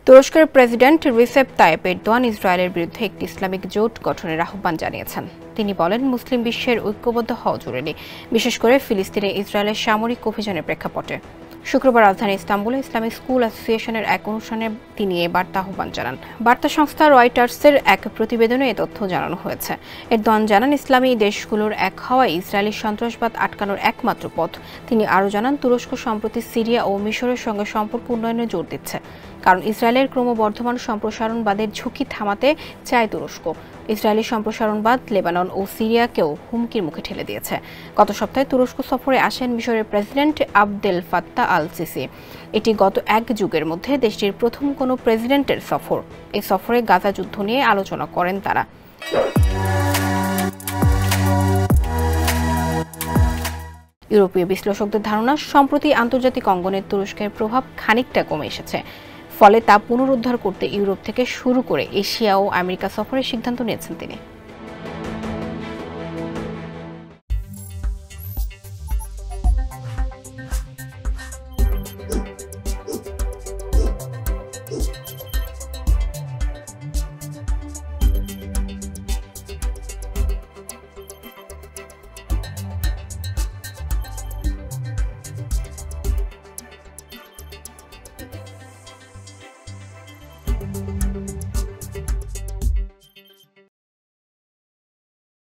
তুরস্কের president Recep Tayyip Erdogan ইসরায়েলের বিরুদ্ধে একটি ইসলামিক জোট গঠনের আহ্বান জানিয়েছেন। তিনি বলেন, মুসলিম বিশ্বের ঐক্যবদ্ধ হওয়া জরুরি, বিশেষ করে ফিলিস্তিনে ইসরায়েলের সামরিক অভিযানের প্রেক্ষাপটে। শুক্রবার রাজধানী ইস্তাম্বুলে ইসলামিক স্কুল অ্যাসোসিয়েশনের এক অনুষ্ঠানে তিনি এ বার্তা আহ্বান জানান। বার্তা সংস্থা রয়টার্সের এক প্রতিবেদনে এ তথ্য জানানো হয়েছে। এরদোয়ান জানান, ইসলামী দেশগুলোর এক হওয়ায় ইসরায়েলি সন্ত্রাসবাদ আটকানোর একমাত্র পথ। তিনি আরও জানান, তুরস্ক সম্প্রতি সিরিয়া ও মিশরের সঙ্গে সম্পর্ক উন্নয়নে জোর দিচ্ছে, কারণ ইসরায়েলের ক্রমবর্ধমান সম্প্রসারণবাদের ঝুঁকি থামাতে চায় তুরস্ক। ইসরায়েলি সম্প্রসারণবাদ লেবানন ও সিরিয়াকেও হুমকির মুখে ঠেলে দিয়েছে। গত সপ্তাহে তুরস্ক সফরে আসেন মিশরের president Abdel Fattah al CC. এটি গত এক যুগের মধ্যে দেশটির প্রথম কোনো প্রেসিডেন্টের সফর। এই সফরে গাজা যুদ্ধ নিয়ে আলোচনা করেন তারা। ইউরোপীয় বিশ্লেষকদের ধারণা, সম্প্রতি আন্তর্জাতিক অঙ্গনে তুরস্কের প্রভাব খানিকটা কমে এসেছে। ফলে তা পুনরুদ্ধার করতে ইউরোপ থেকে শুরু করে এশিয়া ও আমেরিকা সফরের সিদ্ধান্ত নিয়েছেন তিনি।